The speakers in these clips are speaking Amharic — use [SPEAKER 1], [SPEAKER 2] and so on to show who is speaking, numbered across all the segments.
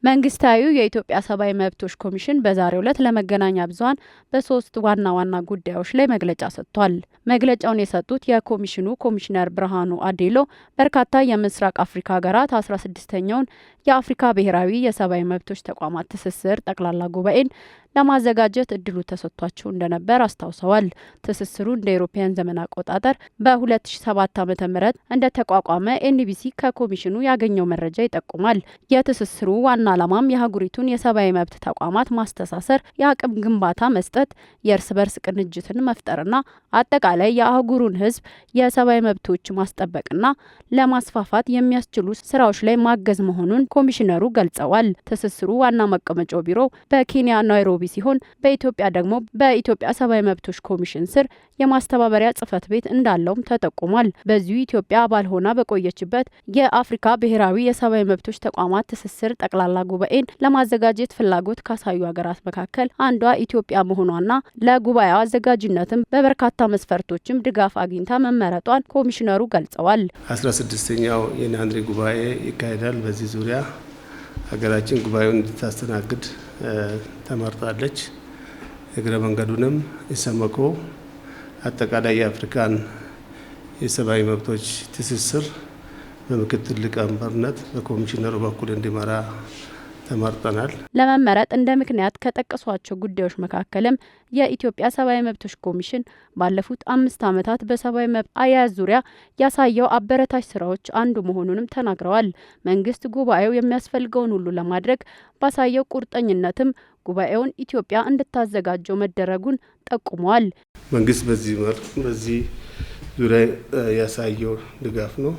[SPEAKER 1] መንግስታዊው የኢትዮጵያ ሰብአዊ መብቶች ኮሚሽን በዛሬው ዕለት ለመገናኛ ብዙኃን በሶስት ዋና ዋና ጉዳዮች ላይ መግለጫ ሰጥቷል። መግለጫውን የሰጡት የኮሚሽኑ ኮሚሽነር ብርሃኑ አዴሎ በርካታ የምስራቅ አፍሪካ ሀገራት 16ኛውን የአፍሪካ ብሔራዊ የሰብአዊ መብቶች ተቋማት ትስስር ጠቅላላ ጉባኤን ለማዘጋጀት እድሉ ተሰጥቷቸው እንደነበር አስታውሰዋል። ትስስሩ እንደ አውሮፓውያን ዘመን አቆጣጠር በ2007 ዓ.ም እንደተቋቋመ ኤንቢሲ ከኮሚሽኑ ያገኘው መረጃ ይጠቁማል። የትስስሩ ዋና ዓላማም የአህጉሪቱን የሰብአዊ መብት ተቋማት ማስተሳሰር፣ የአቅም ግንባታ መስጠት፣ የእርስ በርስ ቅንጅትን መፍጠርና አጠቃላይ የአህጉሩን ሕዝብ የሰብአዊ መብቶች ማስጠበቅና ለማስፋፋት የሚያስችሉ ስራዎች ላይ ማገዝ መሆኑን ኮሚሽነሩ ገልጸዋል። ትስስሩ ዋና መቀመጫው ቢሮ በኬንያ ናይሮቢ ሲሆን በኢትዮጵያ ደግሞ በኢትዮጵያ ሰብአዊ መብቶች ኮሚሽን ስር የማስተባበሪያ ጽህፈት ቤት እንዳለውም ተጠቁሟል። በዚሁ ኢትዮጵያ አባል ሆና በቆየችበት የአፍሪካ ብሔራዊ የሰብአዊ መብቶች ተቋማት ትስስር ጠቅላላ ጉባኤን ለማዘጋጀት ፍላጎት ካሳዩ ሀገራት መካከል አንዷ ኢትዮጵያ መሆኗና ለጉባኤው አዘጋጅነትም በበርካታ መስፈርቶችም ድጋፍ አግኝታ መመረጧን ኮሚሽነሩ ገልጸዋል።
[SPEAKER 2] 16ኛው የናይሮቢ ጉባኤ ይካሄዳል። በዚህ ዙሪያ ሀገራችን ጉባኤውን እንድታስተናግድ ተመርጣለች። እግረ መንገዱንም ኢሰመኮ አጠቃላይ የአፍሪካን የሰብአዊ መብቶች ትስስር በምክትል ሊቀመንበርነት በኮሚሽነሩ በኩል እንዲመራ ተመርጠናል።
[SPEAKER 1] ለመመረጥ እንደ ምክንያት ከጠቀሷቸው ጉዳዮች መካከልም የኢትዮጵያ ሰብአዊ መብቶች ኮሚሽን ባለፉት 5 ዓመታት በሰብአዊ መብት አያያዝ ዙሪያ ያሳየው አበረታች ስራዎች አንዱ መሆኑንም ተናግረዋል። መንግስት ጉባኤው የሚያስፈልገውን ሁሉ ለማድረግ ባሳየው ቁርጠኝነትም ጉባኤውን ኢትዮጵያ እንድታዘጋጀው መደረጉን ጠቁመዋል።
[SPEAKER 2] መንግስት በዚህ ዙሪያ ያሳየው ድጋፍ ነው።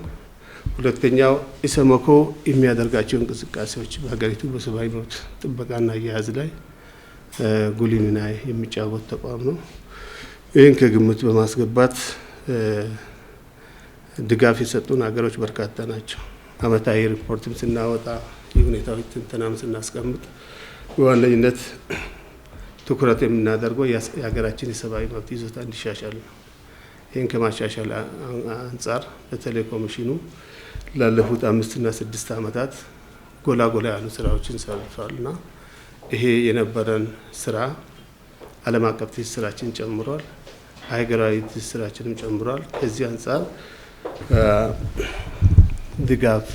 [SPEAKER 2] ሁለተኛው ኢሰመኮ የሚያደርጋቸው እንቅስቃሴዎች በሀገሪቱ በሰብአዊ መብት ጥበቃና አያያዝ ላይ ጉልህ ሚና የሚጫወት ተቋም ነው። ይህን ከግምት በማስገባት ድጋፍ የሰጡን ሀገሮች በርካታ ናቸው። አመታዊ ሪፖርትም ስናወጣ የሁኔታዎች ትንተናም ስናስቀምጥ በዋነኝነት ትኩረት የምናደርገው የሀገራችን የሰብአዊ መብት ይዞታ እንዲሻሻል ነው። ይህን ከማሻሻል አንጻር በተለይ ኮሚሽኑ ላለፉት 5 እና 6 ዓመታት ጎላ ያሉ ስራዎችን ሰርቷልና ይሄ የነበረን ስራ ዓለም አቀፍ ትስስራችን ጨምሯል፣ ሀገራዊ ትስስራችንም ጨምሯል። ከዚህ አንጻር ድጋፍ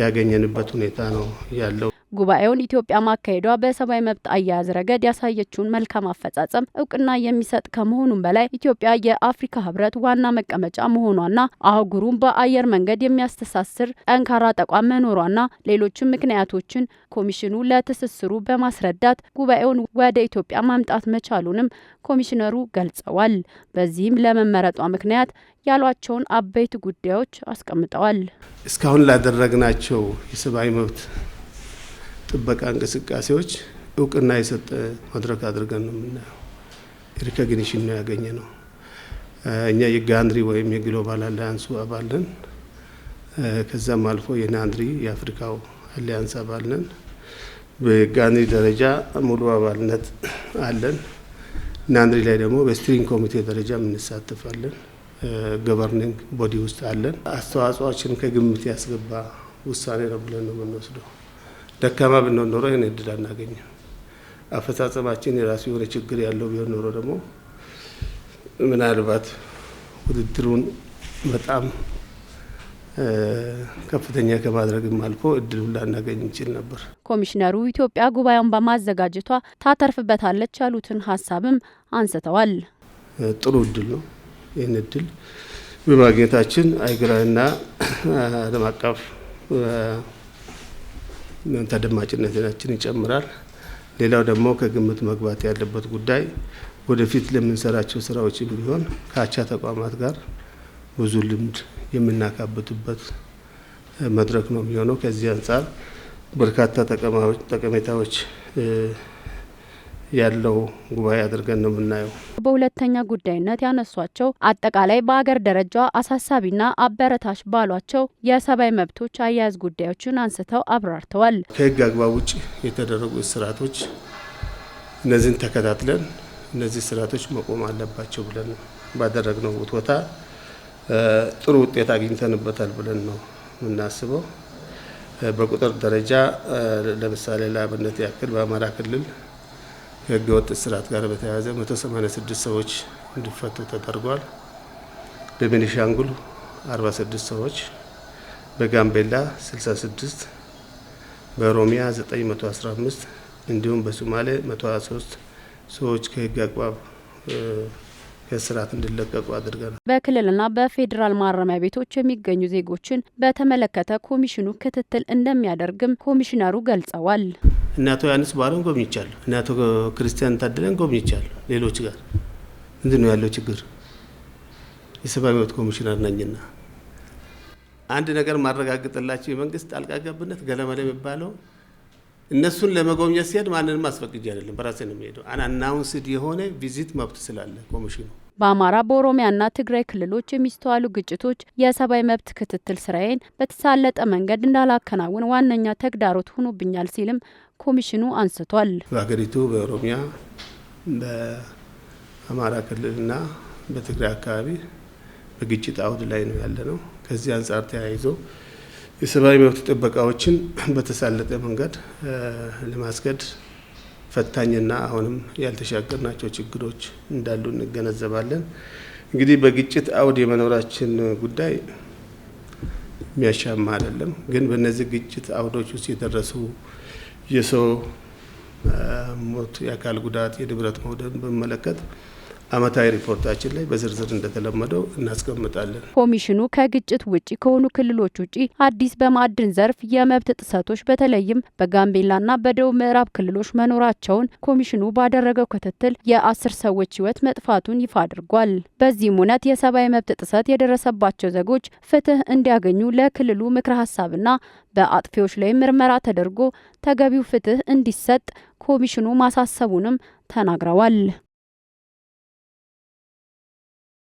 [SPEAKER 2] ያገኘንበት ሁኔታ ነው ያለው።
[SPEAKER 1] ጉባኤውን ኢትዮጵያ ማካሄዷ በሰብአዊ መብት አያያዝ ረገድ ያሳየችውን መልካም አፈጻጸም እውቅና የሚሰጥ ከመሆኑም በላይ ኢትዮጵያ የአፍሪካ ህብረት ዋና መቀመጫ መሆኗና አህጉሩን በአየር መንገድ የሚያስተሳስር ጠንካራ ተቋም መኖሯና ሌሎችም ምክንያቶችን ኮሚሽኑ ለትስስሩ በማስረዳት ጉባኤውን ወደ ኢትዮጵያ ማምጣት መቻሉንም ኮሚሽነሩ ገልጸዋል። በዚህም ለመመረጧ ምክንያት ያሏቸውን አበይት ጉዳዮች አስቀምጠዋል።
[SPEAKER 2] እስካሁን ላደረግናቸው የሰብአዊ መብት ጥበቃ እንቅስቃሴዎች እውቅና የሰጠ መድረክ አድርገን ነው የምናየው። ሪኮግኒሽን ነው ያገኘ ነው። እኛ የጋንድሪ ወይም የግሎባል አሊያንሱ አባል ነን። ከዛም አልፎ የናንድሪ የአፍሪካው አሊያንስ አባል ነን። በጋንድሪ ደረጃ ሙሉ አባልነት አለን። ናንድሪ ላይ ደግሞ በስትሪንግ ኮሚቴ ደረጃ እንሳተፋለን። ገቨርኒንግ ቦዲ ውስጥ አለን። አስተዋጽኦችን ከግምት ያስገባ ውሳኔ ነው ብለን ነው የምንወስደው። ደካማ ብንሆን ኖሮ ይህን እድል አናገኝም። አፈጻጸማችን የራሱ የሆነ ችግር ያለው ቢሆን ኖሮ ደግሞ ምናልባት ውድድሩን በጣም ከፍተኛ ከማድረግም አልፎ እድሉን ላናገኝ እንችል ነበር።
[SPEAKER 1] ኮሚሽነሩ ኢትዮጵያ ጉባኤውን በማዘጋጀቷ ታተርፍበታለች ያሉትን ሀሳብም አንስተዋል።
[SPEAKER 2] ጥሩ እድል ነው። ይህን እድል በማግኘታችን አህጉራዊና ዓለም አቀፍ ተደማጭነታችን ይጨምራል። ሌላው ደግሞ ከግምት መግባት ያለበት ጉዳይ ወደፊት ለምንሰራቸው ስራዎችም ቢሆን ከአቻ ተቋማት ጋር ብዙ ልምድ የምናካብትበት መድረክ ነው የሚሆነው። ከዚህ አንጻር በርካታ ጠቀሜታዎች ያለው ጉባኤ አድርገን ነው የምናየው።
[SPEAKER 1] በሁለተኛ ጉዳይነት ያነሷቸው አጠቃላይ በአገር ደረጃ አሳሳቢና አበረታች ባሏቸው የሰብአዊ መብቶች አያያዝ ጉዳዮችን አንስተው አብራርተዋል።
[SPEAKER 2] ከህግ አግባብ ውጭ የተደረጉ እስራቶች እነዚህን ተከታትለን እነዚህ እስራቶች መቆም አለባቸው ብለን ባደረግነው ውትወታ ጥሩ ውጤት አግኝተንበታል ብለን ነው የምናስበው። በቁጥር ደረጃ ለምሳሌ ለአብነት ያክል በአማራ ክልል ከህገወጥ እስራት ጋር በተያያዘ 186 ሰዎች እንዲፈቱ ተደርጓል። በቤኒሻንጉል 46 ሰዎች፣ በጋምቤላ 66፣ በኦሮሚያ 915 እንዲሁም በሶማሌ 123 ሰዎች ከህግ አግባብ ከእስራት እንዲለቀቁ አድርገናል።
[SPEAKER 1] በክልልና በፌዴራል ማረሚያ ቤቶች የሚገኙ ዜጎችን በተመለከተ ኮሚሽኑ ክትትል እንደሚያደርግም ኮሚሽነሩ ገልጸዋል።
[SPEAKER 2] እነ አቶ ዮሐንስ ቧረን ጎብኝቻለሁ። እነ አቶ ክርስቲያን ታደለን ጎብኝቻለሁ። ሌሎች ጋር ምንድን ነው ያለው ችግር? የሰብአዊ መብት ኮሚሽነር ነኝና አንድ ነገር ማረጋግጥላቸው የመንግስት ጣልቃ ገብነት ገለመለ የሚባለው እነሱን ለመጎብኘት ሲሄድ ማንንም አስፈቅጄ አይደለም፣ በራሴ ነው የሚሄደው። አናውንስድ የሆነ ቪዚት መብት ስላለ ኮሚሽኑ
[SPEAKER 1] በአማራ በኦሮሚያና ትግራይ ክልሎች የሚስተዋሉ ግጭቶች የሰብአዊ መብት ክትትል ስራዬን በተሳለጠ መንገድ እንዳላከናውን ዋነኛ ተግዳሮት ሆኖብኛል ሲልም ኮሚሽኑ አንስቷል።
[SPEAKER 2] በሀገሪቱ በኦሮሚያ በአማራ ክልልና በትግራይ አካባቢ በግጭት አውድ ላይ ነው ያለነው። ከዚህ አንጻር ተያይዞ የሰብአዊ መብት ጥበቃዎችን በተሳለጠ መንገድ ለማስገድ ፈታኝና አሁንም ያልተሻገርናቸው ችግሮች እንዳሉ እንገነዘባለን። እንግዲህ በግጭት አውድ የመኖራችን ጉዳይ የሚያሻማ አይደለም። ግን በእነዚህ ግጭት አውዶች ውስጥ የደረሱ የሰው ሞት፣ የአካል ጉዳት፣ የንብረት መውደም በሚመለከት አመታዊ ሪፖርታችን ላይ በዝርዝር እንደተለመደው እናስቀምጣለን።
[SPEAKER 1] ኮሚሽኑ ከግጭት ውጪ ከሆኑ ክልሎች ውጪ አዲስ በማዕድን ዘርፍ የመብት ጥሰቶች በተለይም በጋምቤላና በደቡብ ምዕራብ ክልሎች መኖራቸውን ኮሚሽኑ ባደረገው ክትትል የ10 ሰዎች ሕይወት መጥፋቱን ይፋ አድርጓል። በዚህም እውነት የሰብአዊ መብት ጥሰት የደረሰባቸው ዜጎች ፍትህ እንዲያገኙ ለክልሉ ምክረ ሀሳብና በአጥፊዎች ላይ ምርመራ ተደርጎ ተገቢው ፍትህ እንዲሰጥ ኮሚሽኑ ማሳሰቡንም ተናግረዋል።